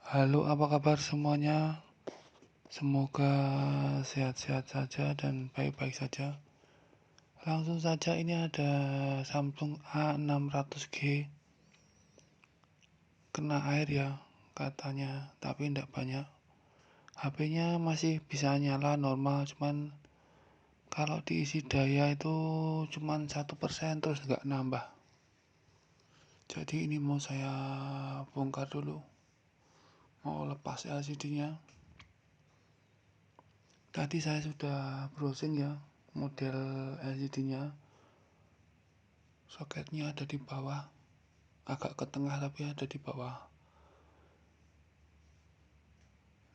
Halo, apa kabar semuanya? Semoga sehat-sehat saja dan baik-baik saja. Langsung saja, ini ada Samsung A600G kena air ya katanya, tapi tidak banyak. HP-nya masih bisa nyala normal, cuman kalau diisi daya itu cuman 1% terus nggak nambah. Jadi ini mau saya bongkar dulu, mau lepas LCD-nya. Tadi saya sudah browsing ya model LCD-nya. Soketnya ada di bawah, agak ke tengah tapi ada di bawah.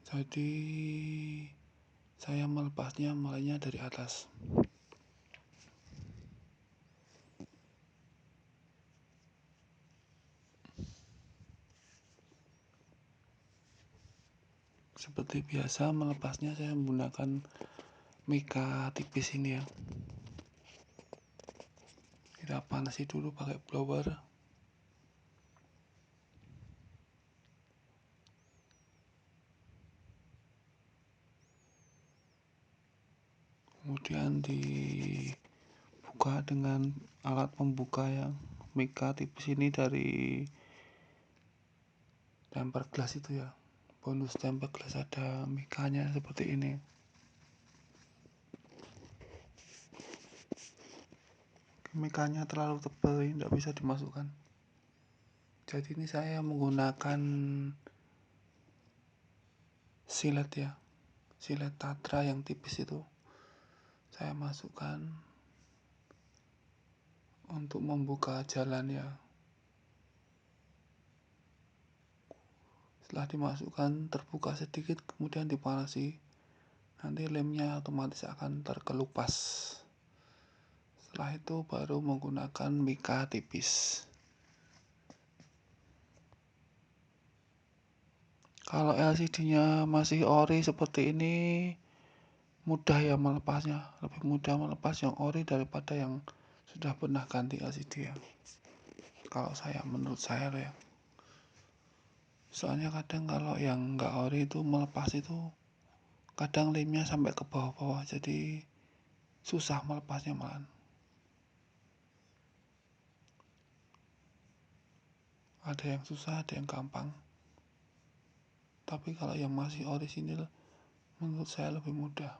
Jadi saya melepasnya mulainya dari atas. Seperti biasa melepasnya saya menggunakan mika tipis ini ya. Kita panasi dulu pakai blower. Kemudian dibuka dengan alat pembuka yang mika tipis ini dari tempered glass itu ya. Bonus tempered glass ada mikanya seperti ini. Mikanya terlalu tebal, tidak bisa dimasukkan. Jadi ini saya menggunakan silet ya, silet Tatra yang tipis itu. Saya masukkan untuk membuka jalan ya. Setelah dimasukkan terbuka sedikit, kemudian dipanasi, nanti lemnya otomatis akan terkelupas. Setelah itu baru menggunakan mika tipis. Kalau LCD-nya masih ori seperti ini, mudah ya melepasnya, lebih mudah melepas yang ori daripada yang sudah pernah ganti LCD ya. Kalau menurut saya loh ya. Soalnya kadang kalau yang nggak ori itu melepas itu kadang lemnya sampai ke bawah-bawah, jadi susah melepasnya malah. Ada yang susah, ada yang gampang. Tapi kalau yang masih orisinil menurut saya lebih mudah.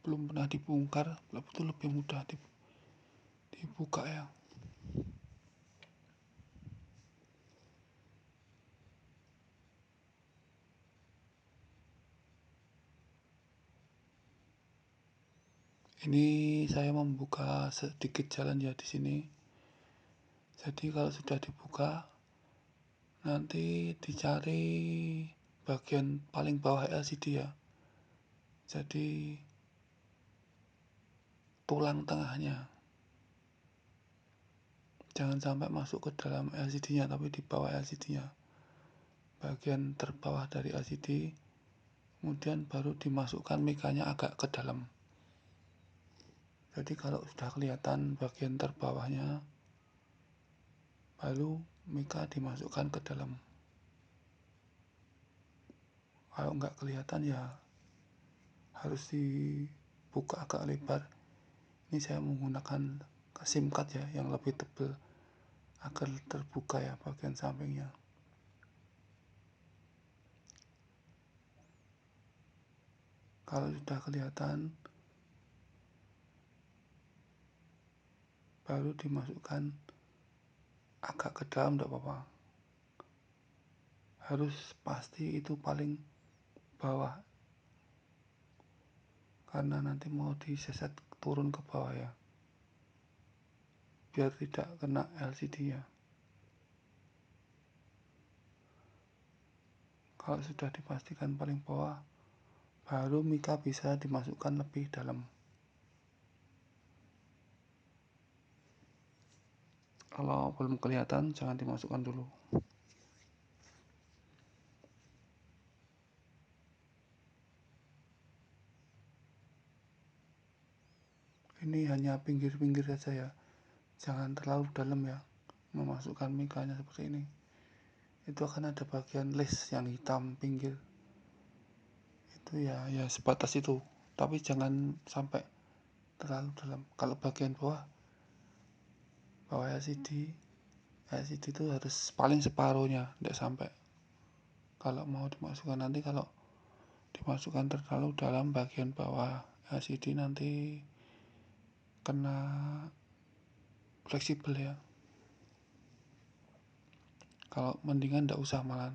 Belum pernah dibongkar, itu lebih mudah dibuka ya. Ini saya membuka sedikit jalan ya di sini. Jadi kalau sudah dibuka, nanti dicari bagian paling bawah LCD ya. Jadi tulang tengahnya. Jangan sampai masuk ke dalam LCD-nya, tapi di bawah LCD-nya. Bagian terbawah dari LCD, kemudian baru dimasukkan mikanya agak ke dalam. Jadi kalau sudah kelihatan bagian terbawahnya, baru mika dimasukkan ke dalam. Kalau nggak kelihatan ya harus dibuka agak lebar. Ini saya menggunakan SIM card ya yang lebih tebal agar terbuka ya bagian sampingnya. Kalau sudah kelihatan, baru dimasukkan agak ke dalam, tidak apa-apa. Harus pasti itu paling bawah, karena nanti mau diseset turun ke bawah ya, biar tidak kena LCD-nya. Kalau sudah dipastikan paling bawah, baru mika bisa dimasukkan lebih dalam. Kalau belum kelihatan, jangan dimasukkan dulu. Ini hanya pinggir-pinggir saja ya, jangan terlalu dalam ya memasukkan mikanya seperti ini. itu akan ada bagian list yang hitam pinggir itu ya sebatas itu, tapi jangan sampai terlalu dalam. Kalau bagian bawah LCD itu harus paling separuhnya, tidak sampai. Kalau mau dimasukkan nanti, kalau dimasukkan terlalu dalam bagian bawah LCD nanti kena fleksibel ya. Kalau mendingan tidak usah malah.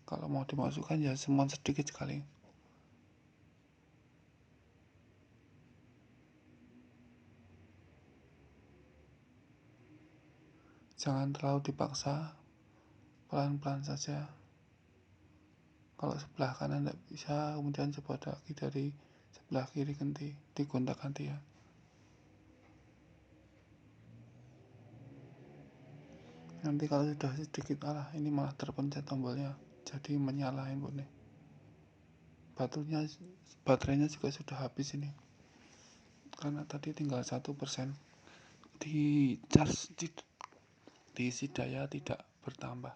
Kalau mau dimasukkan ya semua sedikit sekali. Jangan terlalu dipaksa, pelan-pelan saja. Kalau sebelah kanan tidak bisa, kemudian coba lagi dari sebelah kiri, ganti, digonta-ganti ya. Nanti kalau sudah sedikit, ini malah terpencet tombolnya, jadi menyala handphone. Baterainya juga sudah habis ini, karena tadi tinggal 1%. Di charge, diisi daya tidak bertambah.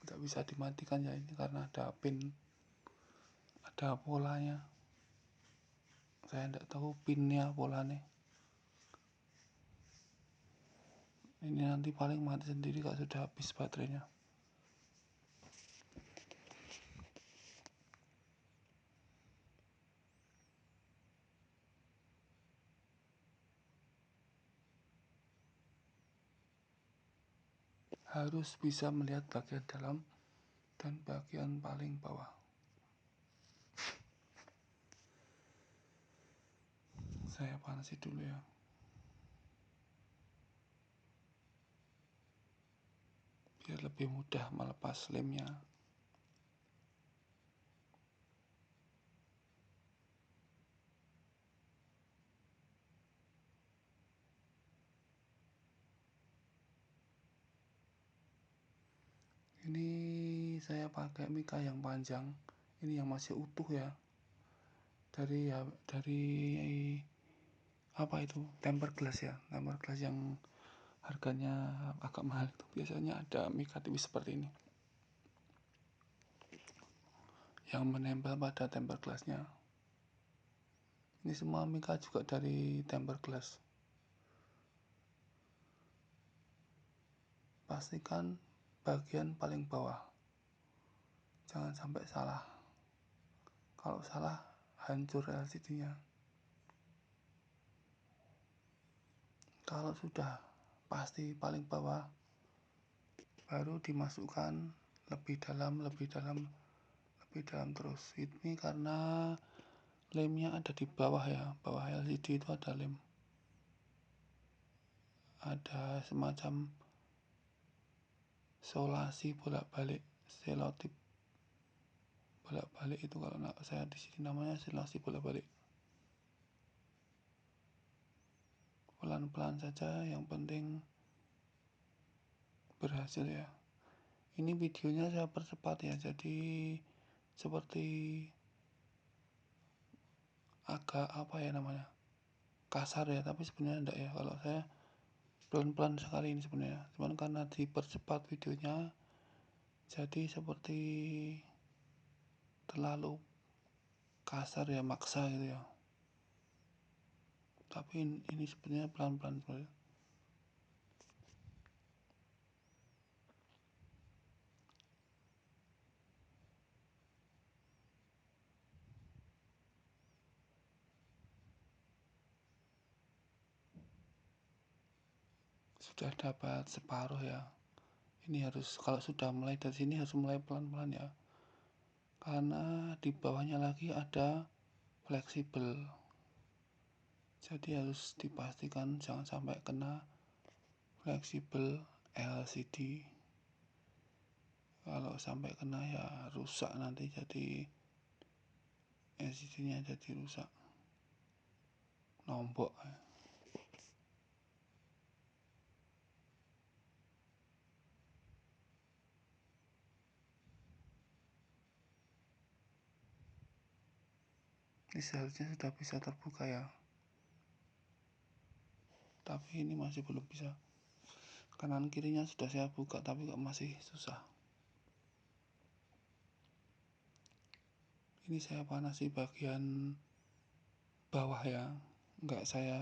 Tidak bisa dimatikan ya ini, karena ada pin, ada polanya. Saya tidak tahu pinnya, polanya. Ini nanti paling mati sendiri kalau sudah habis baterainya. Harus bisa melihat bagian dalam dan bagian paling bawah. Saya panasi dulu ya, biar lebih mudah melepas lemnya. Ini saya pakai mika yang panjang, ini yang masih utuh ya, dari apa itu, tempered glass ya, tempered glass yang harganya agak mahal itu. Biasanya ada mika tipis seperti ini yang menempel pada tempered glassnya. Ini semua mika juga dari tempered glass. Pastikan bagian paling bawah, jangan sampai salah. Kalau salah, hancur LCD-nya. Kalau sudah pasti paling bawah, baru dimasukkan lebih dalam terus. Ini karena lemnya ada di bawah ya, bawah LCD itu ada lem, ada semacam solasi bolak-balik, selotip bolak-balik itu, kalau saya di sini namanya selasi bolak-balik. Pelan-pelan saja, yang penting berhasil ya. Ini videonya saya percepat ya, jadi seperti agak kasar ya, tapi sebenarnya enggak ya. Kalau saya pelan-pelan sekali ini sebenarnya, cuman karena dipercepat videonya jadi seperti terlalu kasar ya, maksa gitu ya. Tapi ini sebenarnya pelan-pelan sebenarnya. Sudah dapat separuh ya. Ini harus, kalau sudah mulai dari sini harus mulai pelan-pelan ya, karena di bawahnya lagi ada fleksibel, jadi harus dipastikan jangan sampai kena fleksibel LCD. Kalau sampai kena ya rusak nanti, jadi LCD-nya jadi rusak, nombok. Ini seharusnya sudah bisa terbuka ya, tapi ini masih belum bisa. Kanan kirinya sudah saya buka tapi kok masih susah. Ini saya panasi bagian bawah ya, nggak saya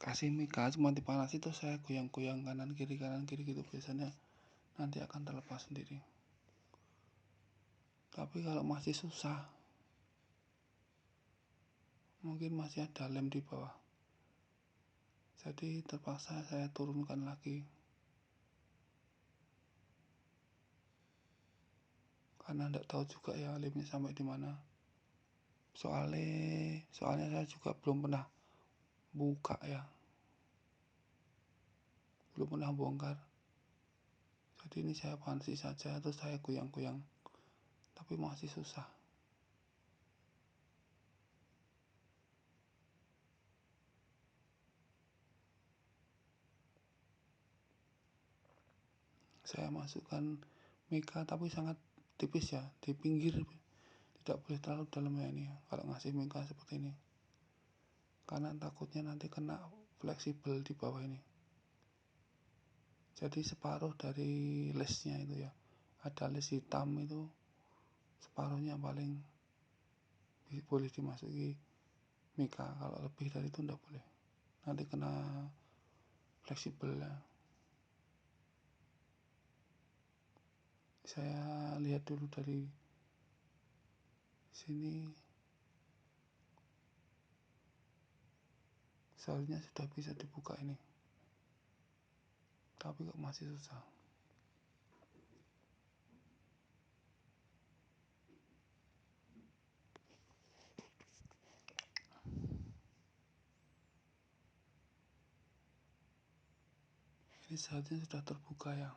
kasih mika, cuma dipanasi terus saya goyang-goyang kanan kiri gitu, biasanya nanti akan terlepas sendiri. Tapi kalau masih susah, mungkin masih ada lem di bawah, jadi terpaksa saya turunkan lagi karena nggak tahu juga ya lemnya sampai di mana. Soalnya saya juga belum pernah buka ya, belum pernah bongkar. Jadi ini saya panasi saja terus saya goyang-goyang, tapi masih susah. Saya masukkan mika tapi sangat tipis ya, di pinggir, tidak boleh terlalu dalam ya ini ya, kalau ngasih mika seperti ini, karena takutnya nanti kena fleksibel di bawah ini. Jadi separuh dari lesnya itu ya, ada les hitam itu separuhnya paling boleh dimasuki mika, kalau lebih dari itu enggak boleh, nanti kena fleksibel ya. Saya lihat dulu dari sini, seharusnya sudah bisa dibuka ini, tapi kok masih susah. Ini seharusnya sudah terbuka ya.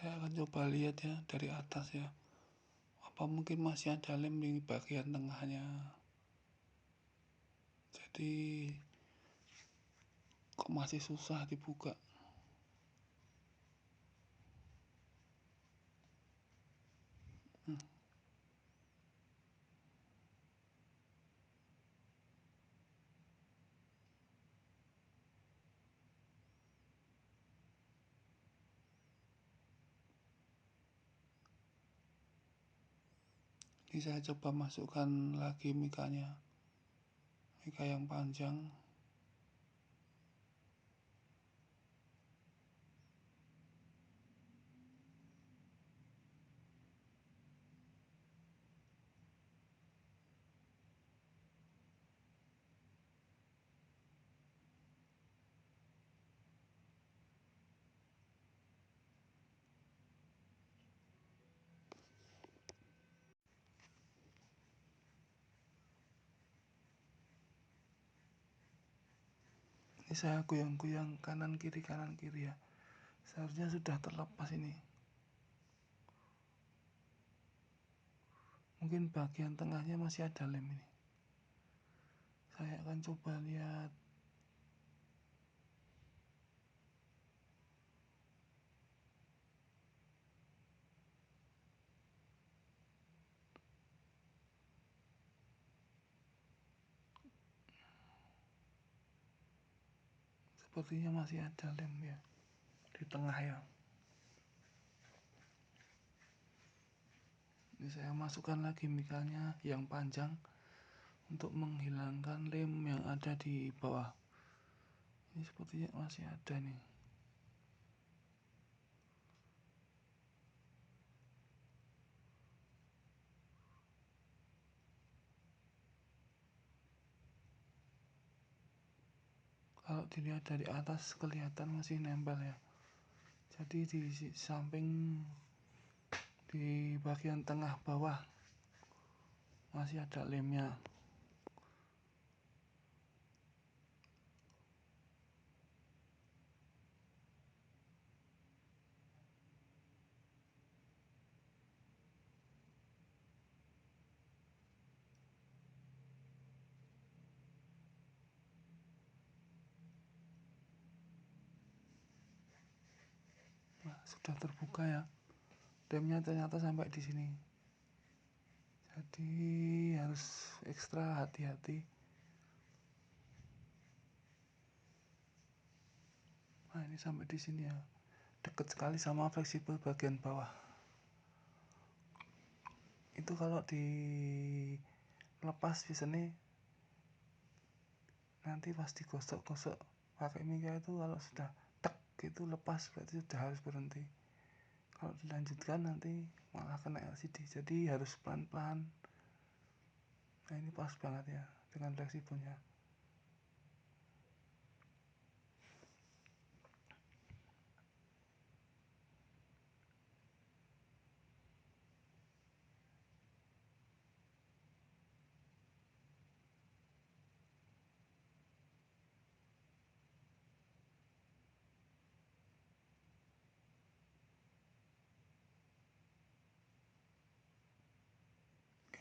Saya akan coba lihat ya dari atas ya, apa mungkin masih ada lem di bagian tengahnya. Jadi kok masih susah dibuka. Ini saya coba masukkan lagi mikanya, mika yang panjang. Ini saya goyang-goyang kanan kiri ya, seharusnya sudah terlepas ini. Mungkin bagian tengahnya masih ada lem ini. Saya akan coba lihat. Sepertinya masih ada lem ya di tengah ya. Ini saya masukkan lagi mikanya yang panjang untuk menghilangkan lem yang ada di bawah. Ini sepertinya masih ada nih. kalau dilihat dari atas kelihatan masih nempel ya, jadi di samping di bagian tengah bawah masih ada lemnya. Nah, sudah terbuka ya, remnya ternyata sampai di sini, jadi harus ekstra hati-hati. Nah ini sampai di sini ya, deket sekali sama fleksibel bagian bawah. Itu kalau dilepas pistonnya nanti pas digosok-gosok pakai minyak itu, kalau sudah tek gitu lepas berarti sudah harus berhenti. Kalau dilanjutkan nanti malah kena LCD, jadi harus pelan-pelan. Nah ini pas banget ya dengan fleksibelnya.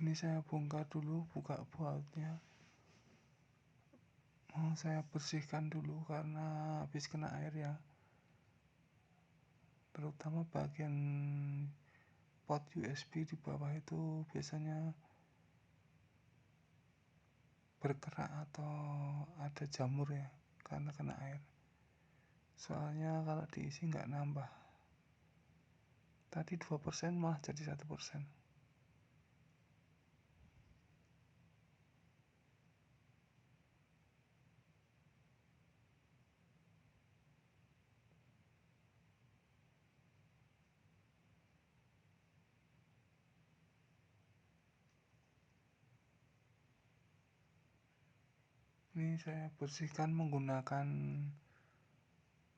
Ini saya bongkar dulu, buka bautnya. Saya bersihkan dulu karena habis kena air ya, terutama bagian port USB di bawah itu biasanya berkerak atau ada jamur ya karena kena air. Soalnya kalau diisi nggak nambah, tadi 2% malah jadi 1%. Ini saya bersihkan menggunakan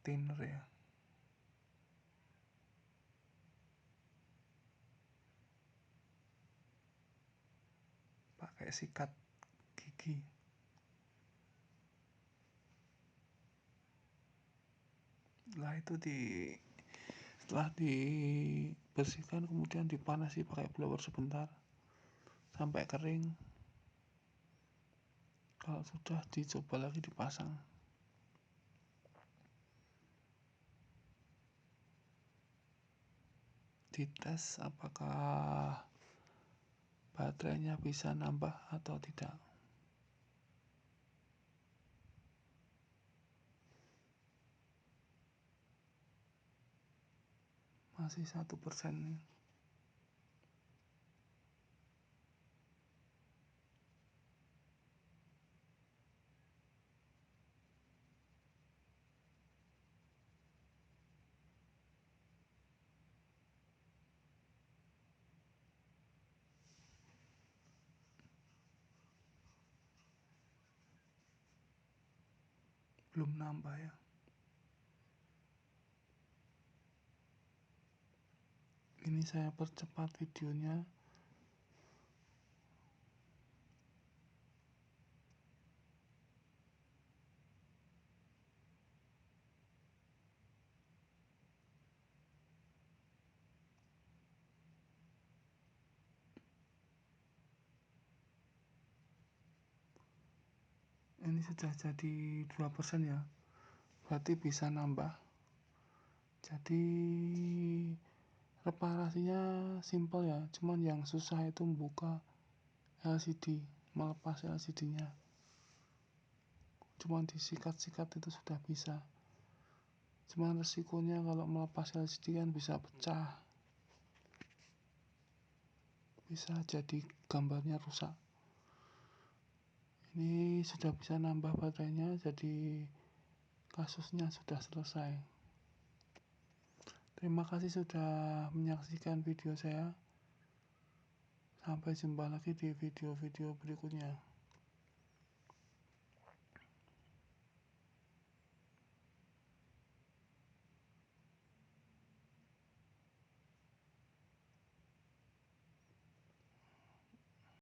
thinner ya, pakai sikat gigi. Setelah dibersihkan kemudian dipanasi pakai blower sebentar sampai kering. Kalau sudah dicoba lagi dipasang. Dites apakah baterainya bisa nambah atau tidak. Masih 1%. Belum nambah ya. Ini saya percepat videonya. Ini sudah jadi 2% ya, berarti bisa nambah. Jadi reparasinya simple ya, cuman yang susah itu membuka LCD, melepas LCD nya. Cuman disikat-sikat itu sudah bisa. Cuman resikonya kalau melepas LCD kan bisa pecah, bisa jadi gambarnya rusak. Ini sudah bisa nambah baterainya, jadi kasusnya sudah selesai. Terima kasih sudah menyaksikan video saya. Sampai jumpa lagi di video-video berikutnya.